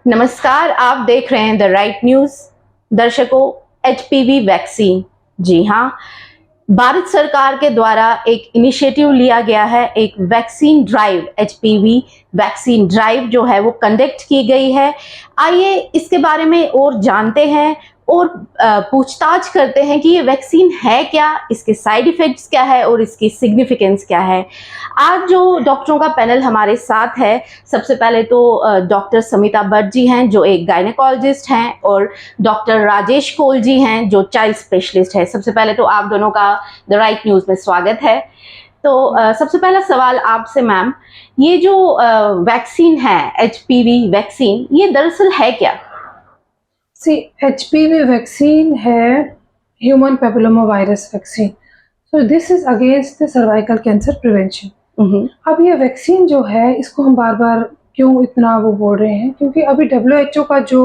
नमस्कार, आप देख रहे हैं द राइट न्यूज। दर्शकों, एचपीवी वैक्सीन, जी हाँ, भारत सरकार के द्वारा एक इनिशिएटिव लिया गया है। एक vaccine drive, HPV vaccine drive जो है वो कंडक्ट की गई है। आइए इसके बारे में और जानते हैं और पूछताछ करते हैं कि ये वैक्सीन है क्या, इसके साइड इफेक्ट्स क्या है और इसकी सिग्निफिकेंस क्या है। आज जो डॉक्टरों का पैनल हमारे साथ है, सबसे पहले तो डॉक्टर समिता भट्ट जी हैं जो एक गायनेकोलॉजिस्ट हैं, और डॉक्टर राजेश कोल जी हैं जो चाइल्ड स्पेशलिस्ट है। सबसे पहले तो आप दोनों का द राइट न्यूज में स्वागत है। तो सबसे पहला सवाल आपसे मैम, ये जो वैक्सीन है एचपीवी वैक्सीन, ये दरअसल है क्या? HPV वैक्सीन है human papilloma virus vaccine. So this is against the cervical cancer prevention. अब ये वैक्सीन जो है, इसको हम बार बार क्यों इतना वो बोल रहे हैं, क्योंकि अभी WHO का जो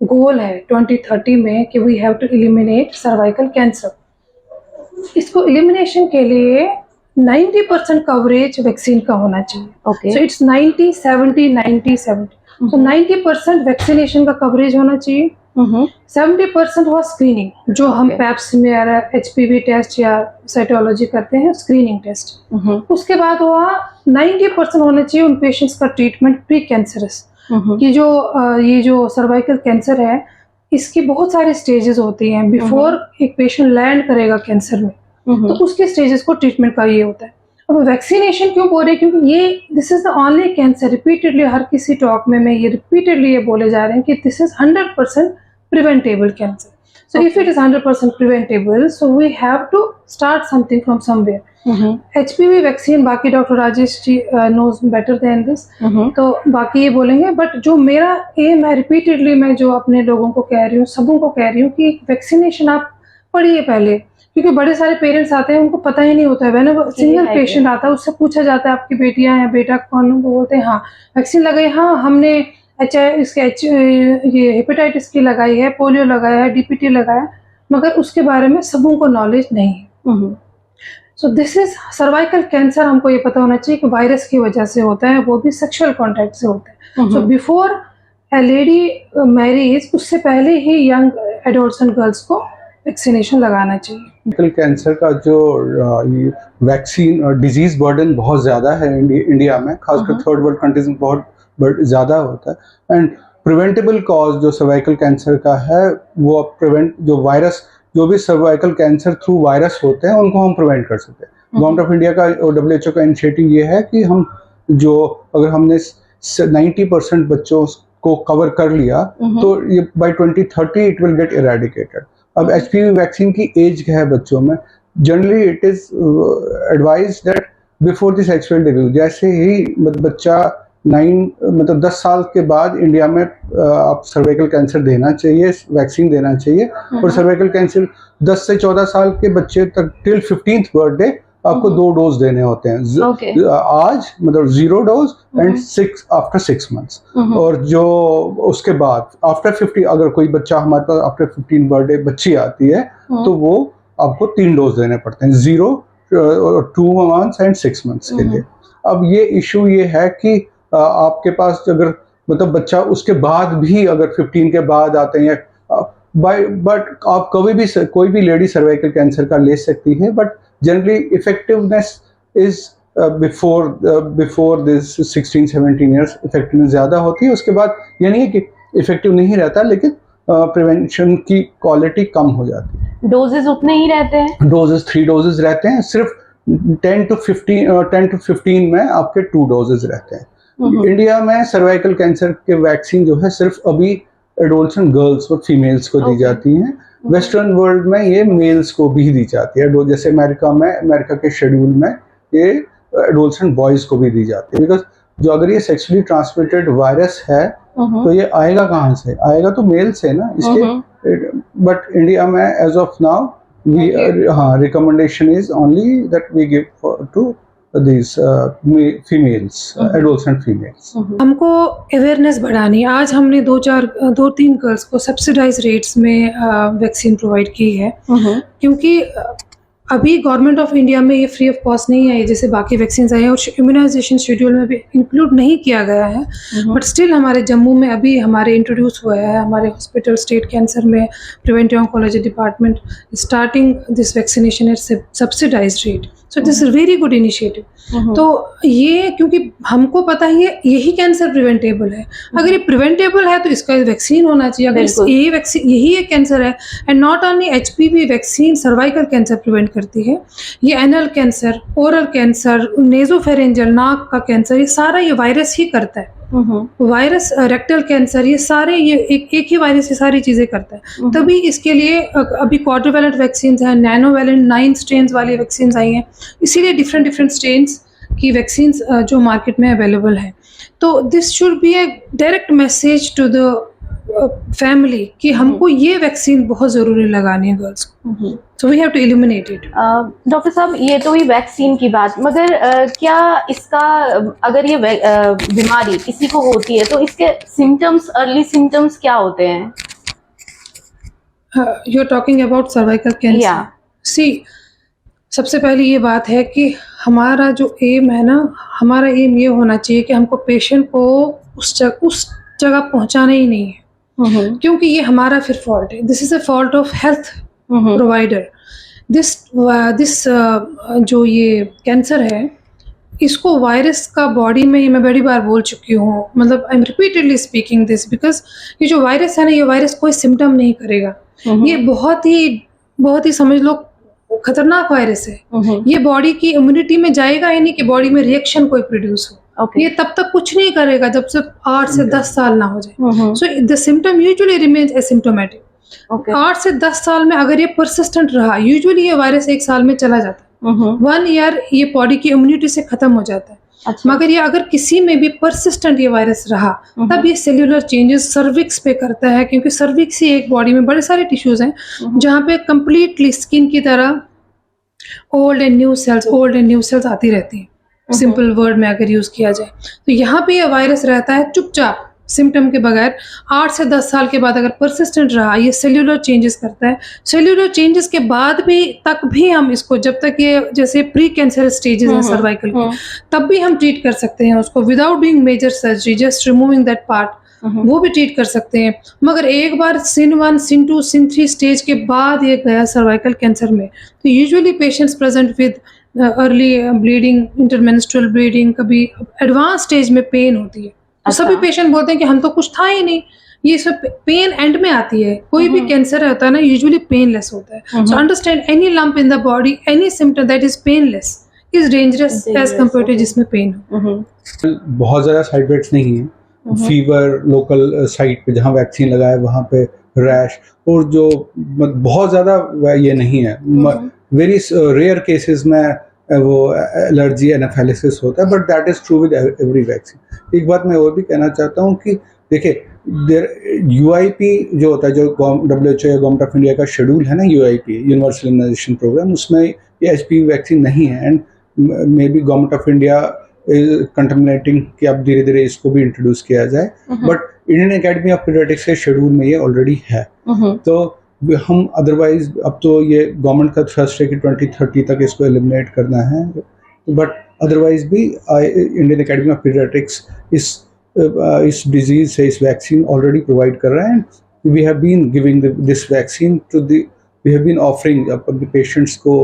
गोल है 2030 में कि we have to eliminate cervical cancer, इसको एलिमिनेशन के लिए 90% कवरेज वैक्सीन का होना चाहिए। So it's 90 70 90 70। तो 90% वैक्सीनेशन का कवरेज होना चाहिए। 70% हुआ स्क्रीनिंग, जो हम पैप्स में HPV टेस्ट या साइटोलॉजी करते हैं, स्क्रीनिंग टेस्ट। उसके बाद हुआ 90% होना चाहिए उन पेशेंट्स का ट्रीटमेंट प्री कैंसरस। ये जो सर्वाइकल कैंसर है, इसकी बहुत सारे स्टेजेस होती हैं बिफोर एक पेशेंट लैंड करेगा कैंसर में। तो उसके स्टेजेस को ट्रीटमेंट का ये होता है। अब वैक्सीनेशन क्यों बोल रहे हैं, क्योंकि ये this is the only cancer, repeatedly हर किसी टॉक में ये रिपीटेडली ये बोले जा रहे हैं कि this is 100% preventable cancer. So if it is 100% preventable, so we have to start something from somewhere. HPV vaccine, बाकी doctor Rajesh ji knows better than this, तो बाकी ये बोलेंगे। बट जो मेरा एम है, रिपीटेडली मैं जो अपने लोगों को कह रही हूँ, सबों को कह रही हूँ कि वैक्सीनेशन आप पढ़िए पहले, क्योंकि बड़े सारे पेरेंट्स आते हैं, उनको पता ही नहीं होता है। वैन सिंगल पेशेंट आता है, उससे पूछा जाता है आपकी बेटियां या बेटा कौन, वो बोलते हैं हाँ वैक्सीन लगाई, हाँ हमने ये हेपेटाइटिस की लगाई है, पोलियो लगाया है, DPT लगाया, मगर उसके बारे में सबों को नॉलेज नहीं है। सो दिस इज सर्वाइकल कैंसर। हमको ये पता होना चाहिए कि वायरस की वजह से होता है, वो भी सेक्सुअल कॉन्टैक्ट से होता है। So before A lady marriage, उससे पहले ही यंग एडोल्सेंट गर्ल्स को वैक्सीनेशन लगाना चाहिए। कैंसर का जो वैक्सीन और डिजीज बर्डन बहुत ज़्यादा है इंडिया में, खासकर थर्ड वर्ल्ड कंट्रीज में बहुत ज़्यादा होता है। एंड प्रिवेंटेबल कॉज जो सर्वाइकल कैंसर का है, वो जो वायरस, जो भी सर्वाइकल कैंसर थ्रू वायरस होते हैं, उनको हम प्रिवेंट कर सकते हैं। गवर्नमेंट ऑफ इंडिया का और WHO का इनिशिएटिव ये है कि हम अगर हमने 90% बच्चों को कवर कर लिया, तो ये by 2030 it will get eradicated. अब HPV वैक्सीन की एज क्या है बच्चों में? Generally it is advised that before the sexual debut, जैसे ही बच्चा 10 साल के बाद इंडिया में आप सर्वाइकल कैंसर देना चाहिए, वैक्सीन देना चाहिए। और सर्वाइकल कैंसर 10 से 14 साल के बच्चे तक टिल 15th बर्थडे आपको 2 डोज देने होते हैं। आज 0 डोज एंड 6 आफ्टर 6 मंथ्स। और जो उसके बाद आफ्टर 50, अगर कोई बच्चा हमारे पास आफ्टर 15 बर्थडे बच्ची आती है, तो वो आपको 3 डोज देने पड़ते हैं, 0, 2 मंथ्स एंड 6 मंथ्स के लिए। अब ये इशू ये है कि आपके पास अगर बच्चा उसके बाद भी अगर 15 के बाद आते हैं, बट आप कभी भी कोई भी लेडी सर्वाइकल कैंसर का ले सकती है, but generally effectiveness is before this 16-17 years effectiveness ज़्यादा होती है। उसके बाद ये नहीं है कि इफेक्टिव नहीं रहता, लेकिन प्रिवेंशन की क्वालिटी कम हो जाती है। डोजेस उतने ही रहते हैं? डोजेस 3 डोजेस रहते हैं, सिर्फ 10 to 15 में आपके 2 डोजेस रहते हैं। इंडिया में सर्वाइकल कैंसर के वैक्सीन जो है सिर्फ अभी एडोल्सेंट गर्ल्स और फीमेल्स को दी जाती हैं। वेस्टर्न वर्ल्ड में ये मेल्स को भी दी जाती है, जैसे अमेरिका के शेड्यूल में ये एडोल्सेंट बॉयज को भी दी जाती है। बिकॉज अगर ये सेक्सुअली ट्रांसमिटेड वायरस है, तो ये आएगा कहाँ से? आएगा तो मेल से ना, इसके। बट इंडिया में as of now recommendation is only that we give to these females, adolescent females। हमको अवेयरनेस बढ़ानी है। आज हमने 2-3 गर्ल्स को सब्सिडाइज रेट्स में वैक्सीन प्रोवाइड की है, क्योंकि अभी गवर्नमेंट ऑफ इंडिया में ये फ्री ऑफ कॉस्ट नहीं है, जैसे बाकी वैक्सीन आए हैं, और इम्यूनाइजेशन शेड्यूल में भी इंक्लूड नहीं किया गया है, बट स्टिल हमारे जम्मू में अभी हमारे इंट्रोड्यूस हुआ है, हमारे हॉस्पिटल स्टेट कैंसर में preventive oncology department starting this vaccination at subsidized rate, so this is very good initiative. तो ये क्योंकि हमको पता है यही कैंसर प्रिवेंटेबल है, अगर ये प्रिवेंटेबल है तो इसका वैक्सीन होना चाहिए, अगर बिल्कुल। यही वैक्सीन यही एक कैंसर है, and not only HPV vaccine cervical cancer prevent करती है, ये anal cancer, oral cancer, nasopharyngeal नाक का कैंसर, ये सारा ये वायरस ही करता है। वायरस, रेक्टल कैंसर, ये सारे ये एक ही वायरस ये सारी चीजें करता है। तभी इसके लिए अभी क्वाड्रिवेलेंट वैक्सीन है, नैनोवेलेंट 9 स्ट्रेन्स वाली वैक्सीन आई हैं, इसीलिए डिफरेंट डिफरेंट स्ट्रेन्स की वैक्सीन जो मार्केट में अवेलेबल है। तो this should be a direct message to the family कि हमको ये वैक्सीन बहुत ज़रूरी लगानी है गर्ल्स को, so we have to eliminate it. Doctor साहब, ये तो हुई वैक्सीन की बात, मगर क्या इसका अगर ये बीमारी किसी को होती है तो इसके सिम्टम्स, अर्ली सिम्टम्स क्या होते हैं? You are talking about cervical cancer. Yeah. See, सबसे पहली ये बात है कि हमारा जो एम है ना, हमारा एम ये होना चाहिए कि हमको पेशेंट को उस जगह पहुंचाना ही नहीं है, क्योंकि ये हमारा फिर फॉल्ट है। This is a fault of health provider. This जो ये कैंसर है, इसको वायरस का बॉडी में, मैं बड़ी बार बोल चुकी हूँ, मतलब I am repeatedly speaking this, because ये जो वायरस है ना, ये वायरस कोई सिम्टम नहीं करेगा, ये बहुत ही समझ लो खतरनाक वायरस है। ये बॉडी की इम्यूनिटी में जाएगा ही नहीं कि बॉडी में रिएक्शन कोई प्रोड्यूस हो। ये तब तक कुछ नहीं करेगा जब से 8 से 10 साल ना हो जाए। So the symptom usually remains asymptomatic. 8 से 10 साल में अगर ये परसिस्टेंट रहा, यूजुअली ये वायरस 1 साल में चला जाता है, 1 ईयर ये बॉडी की इम्यूनिटी से खत्म हो जाता है। अच्छा। मगर ये अगर किसी में भी परसिस्टेंट ये वायरस रहा, तब ये सेल्यूलर चेंजेस सर्विक्स पे करता है, क्योंकि सर्विक्स ही एक बॉडी में बड़े सारे टिश्यूज हैं जहाँ पे कंप्लीटली स्किन की तरह ओल्ड एंड न्यू सेल्स आती रहती हैं, सिंपल वर्ड में अगर यूज किया जाए। तो यहाँ पे ये वायरस रहता है चुपचाप, सिम्टम के बगैर। 8 से 10 साल के बाद अगर परसिस्टेंट रहा, ये सेल्यूलर चेंजेस करता है। सेल्यूलर चेंजेस के बाद भी हम इसको, जब तक ये जैसे प्री कैंसर स्टेजेस हैं सर्वाइकल के, तब भी हम ट्रीट कर सकते हैं उसको without doing major surgery, just removing that part, वो भी ट्रीट कर सकते हैं। मगर एक बार सिन 1, सिन 2, सिन 3 स्टेज के बाद ये गया सर्वाइकल कैंसर में, तो usually patients present with early bleeding, intermenstrual bleeding, कभी एडवांस स्टेज में पेन होती है। तो सभी पेशेंट बोलते हैं कि हम तो कुछ था ही नहीं। ये सब पेन एंड में आती है। कोई भी कैंसर होता है ना, यूजुअली पेनलेस होता है। So understand, any lump in the body, any symptom that is painless is dangerous as compare to जिसमें पेन हो। बहुत ज़्यादा साइड इफेक्ट्स नहीं है। फीवर लोकल साइट पे जहाँ वैक्सीन लगाए वहाँ पे रैश, और जो बहुत ज़्यादा ये नहीं है। वेरी रेयर केसेस में वो एलर्जी एनाफिलिसिस होता है, but that is true with every vaccine. एक बात मैं और भी कहना चाहता हूँ कि देखिए, UIP जो होता है, जो WHO या गवर्नमेंट ऑफ इंडिया का शेड्यूल है ना, UIP यूनिवर्सल इम्यूनाइजेशन प्रोग्राम, उसमें ये HPV वैक्सीन नहीं है। And may be government of India contemplating कि अब धीरे धीरे इसको भी इंट्रोड्यूस किया जाए, but Indian academy of paediatrics के शेड्यूल में ये ऑलरेडी है। तो हम अदरवाइज, अब तो ये गवर्नमेंट का थ्रस्ट है कि 2030 तक इसको एलिमिनेट करना है, बट अदरवाइज भी इंडियन एकेडमी ऑफ पीडियाट्रिक्स इस डिजीज से इस वैक्सीन ऑलरेडी प्रोवाइड कर रहा है। We have been giving this vaccine to we have been offering अपने पेशेंट्स को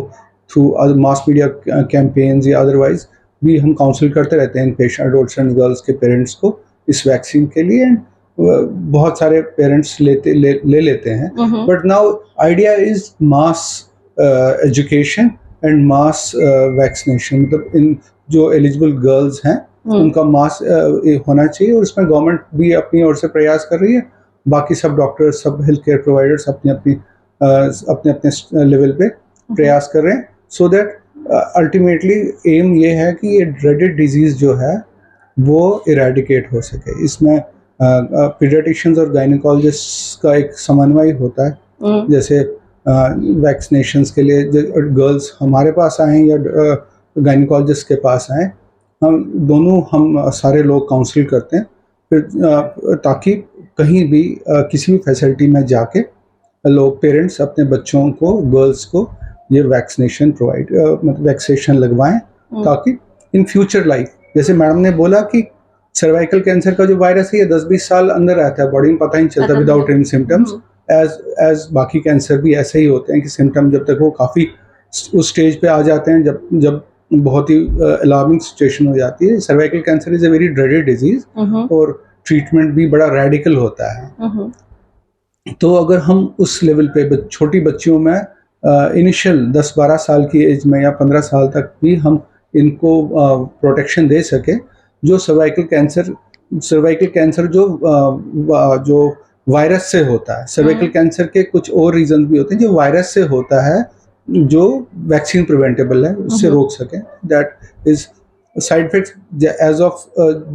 थ्रू मास मीडिया कैंपेन्स या अदरवाइज भी हम काउंसिल करते रहते हैं पेशेंट, एडल्ट्स एंड गर्ल्स के पेरेंट्स को इस वैक्सीन के लिए। एंड बहुत सारे पेरेंट्स ले लेते हैं, but now idea is mass education and mass vaccination. मतलब इन जो एलिजिबल गर्ल्स हैं उनका मास होना चाहिए, और इसमें गवर्नमेंट भी अपनी ओर से प्रयास कर रही है। बाकी सब डॉक्टर्स, सब हेल्थ केयर प्रोवाइडर्स अपने अपने लेवल पे प्रयास कर रहे हैं, सो दैट अल्टीमेटली एम ये है कि ये ड्रेडेड डिजीज जो है वो इरेडिकेट हो सके। इसमें पीडियाट्रिशियंस और गायनेकोलॉजिस्ट का एक समन्वय होता है। जैसे वैक्सीनेशंस के लिए गर्ल्स हमारे पास आएँ या गायनेकोलॉजिस्ट के पास आएँ, हम सारे लोग काउंसिल करते हैं, फिर ताकि कहीं भी किसी भी फैसिलिटी में जाके लोग, पेरेंट्स अपने बच्चों को, गर्ल्स को ये वैक्सीनेशन मतलब वैक्सीनेशन लगवाएं, ताकि इन फ्यूचर लाइफ, जैसे मैडम ने बोला कि सर्वाइकल कैंसर का जो वायरस है ये 10-20 साल अंदर रहता है, बॉडी में पता ही नहीं चलता विदाउट एनी सिम्टम्स। एज बाकी कैंसर भी ऐसे ही होते हैं कि सिम्टम जब तक वो काफ़ी उस स्टेज पे आ जाते हैं जब बहुत ही अलार्मिंग सिचुएशन हो जाती है। Cervical cancer is a very dreaded disease और ट्रीटमेंट भी बड़ा रेडिकल होता है। तो अगर हम उस लेवल पे छोटी बच्चियों में इनिशियल 10-12 साल की एज में या 15 साल तक भी हम इनको प्रोटेक्शन दे सके, जो सर्वाइकल कैंसर जो वायरस से होता है, सर्वाइकल कैंसर के कुछ और रीजन भी होते हैं जो वायरस से होता है, जो वैक्सीन प्रिवेंटेबल है, उससे रोक सकें। That is side effects as of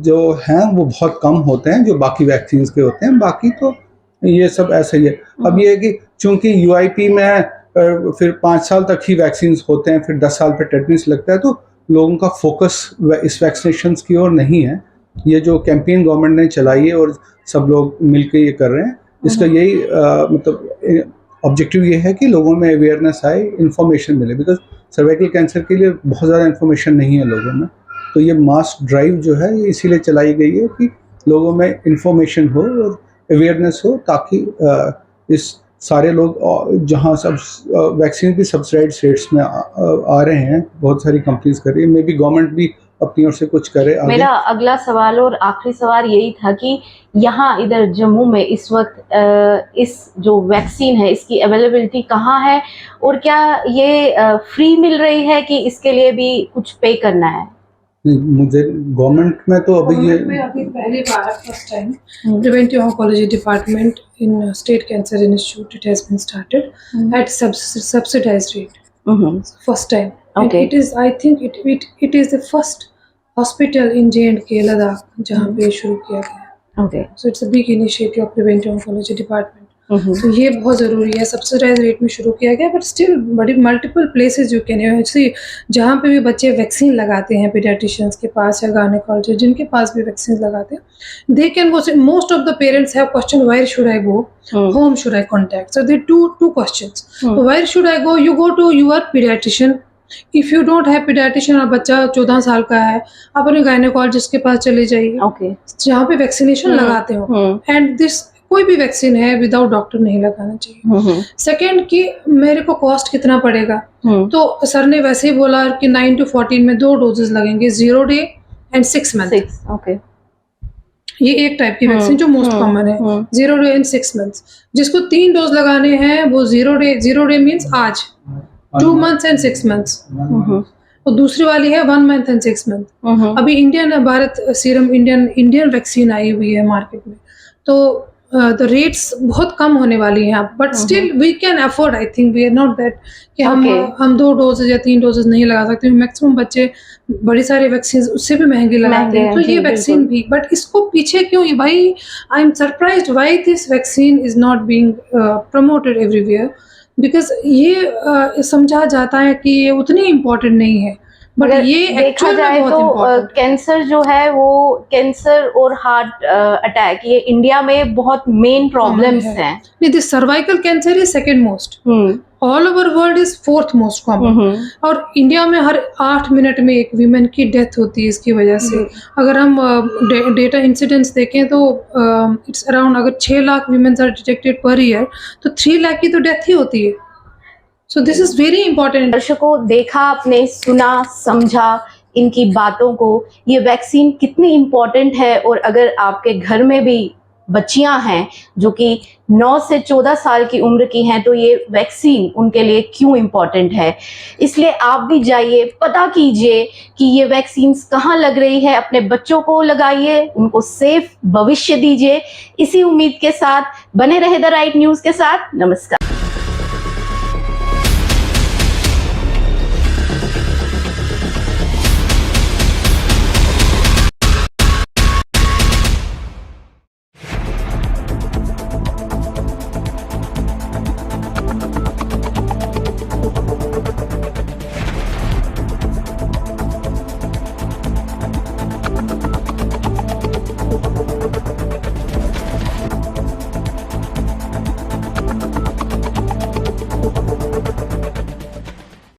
जो हैं वो बहुत कम होते हैं जो बाकी वैक्सीन के होते हैं, बाकी तो ये सब ऐसा ही है। अब ये है कि चूंकि यूआईपी में फिर 5 साल तक ही वैक्सीन होते हैं, फिर 10 साल पे टेटनस लगता है, तो लोगों का फोकस इस वैक्सीनेशन की ओर नहीं है। ये जो कैंपेन गवर्नमेंट ने चलाई है और सब लोग मिलकर ये कर रहे हैं, इसका यही मतलब ऑब्जेक्टिव ये है कि लोगों में अवेयरनेस आए, इन्फॉर्मेशन मिले, बिकॉज सर्वाइकल कैंसर के लिए बहुत ज़्यादा इन्फॉर्मेशन नहीं है लोगों में। तो ये मास ड्राइव जो है ये इसीलिए चलाई गई है कि लोगों में इन्फॉर्मेशन हो और अवेयरनेस हो, ताकि इस सारे लोग जहाँ सब वैक्सीन भी सब्सिडाइज्ड स्टेट्स में आ रहे हैं, बहुत सारी कंपनीज कर रही है, मे बी गवर्नमेंट भी अपनी ओर से कुछ करे आगे। मेरा अगला सवाल और आखिरी सवाल यही था कि यहाँ इधर जम्मू में इस वक्त इस जो वैक्सीन है इसकी अवेलेबिलिटी कहाँ है, और क्या ये फ्री मिल रही है कि इसके लिए भी कुछ पे करना है? मुझे गवर्नमेंट में तो अभी पहली बार first time preventive oncology department in state cancer institute it has been started at subsidized rate first time. Okay. It is, I think it is the first hospital in J&K Ladakh जहाँ पे शुरू किया गया है। Okay. So it's a big initiative of preventive oncology department. तो ये बहुत ज़रूरी है, सब्सिडाइज रेट में शुरू किया गया, बट स्टिल बड़ी multiple places you can see जहाँ पे भी बच्चे वैक्सीन लगाते हैं पीडियाट्रिशियंस के पास या गायनेकोलॉजिस्ट जिनके पास भी वैक्सीन लगाते हैं, they can go. Most of the parents have question where should I go, whom should I contact? So there are two questions. Where should I go? You go to your pediatrician. If you don't have pediatrician और बच्चा 14 साल का है, आप अपने gynaecologist के पास चले जाइए, Okay. जहाँ पे वैक्सीनेशन लगाते हो। एंड दिस कोई भी वैक्सीन है विदाउट डॉक्टर नहीं लगाना चाहिए। सेकंड कि मेरे को कॉस्ट कितना पड़ेगा, तो सर ने वैसे ही बोला कि 9 to 14 में 2 डोजेस लगेंगे, 0 day एंड 6 month। Okay. ये एक टाइप की वैक्सीन जो मोस्ट कॉमन है, 0 day एंड 6 months। जिसको 3 डोज लगाने हैं वो 0 day मीन्स आज 2 months एंड 6 months। और दूसरी वाली है 1 month एंड 6 month। अभी भारत सीरम इंडियन वैक्सीन आई हुई है मार्केट में, तो द रेट्स बहुत कम होने वाली हैं, but still we can afford. I think we are not that कि हम 2 डोजेज या 3 डोजेज नहीं लगा सकते। मैक्सिमम बच्चे बड़ी सारी वैक्सीन उससे भी महंगी लगाते हैं, तो ये वैक्सीन भी, बट इसको पीछे क्यों? ये भाई I am surprised why this vaccine is not being promoted everywhere, because ये समझा जाता है कि ये उतनी इम्पोर्टेंट नहीं है, बट ये देखा जाए तो कैंसर जो है वो कैंसर और हार्ट अटैक ये इंडिया में बहुत मेन प्रॉब्लम्स हैं। नहीं, this cervical cancer is second most, all over world is 4th most common, और इंडिया में हर 8 मिनट में एक वीमेन की डेथ होती है इसकी वजह से। अगर हम डेटा इंसिडेंट्स देखें तो इट्स अराउंड, अगर 6 lakh womens are detected per year, तो 3 लाख की तो डेथ ही होती है। So this is very important. दर्शकों, देखा आपने, सुना, समझा इनकी बातों को, ये वैक्सीन कितनी इम्पोर्टेंट है, और अगर आपके घर में भी बच्चियां हैं जो कि 9 से 14 साल की उम्र की हैं, तो ये वैक्सीन उनके लिए क्यों इम्पोर्टेंट है। इसलिए आप भी जाइए, पता कीजिए कि ये वैक्सीन कहाँ लग रही है, अपने बच्चों को लगाइए, उनको सेफ भविष्य दीजिए। इसी उम्मीद के साथ बने रहे द राइट न्यूज़ के साथ। नमस्कार।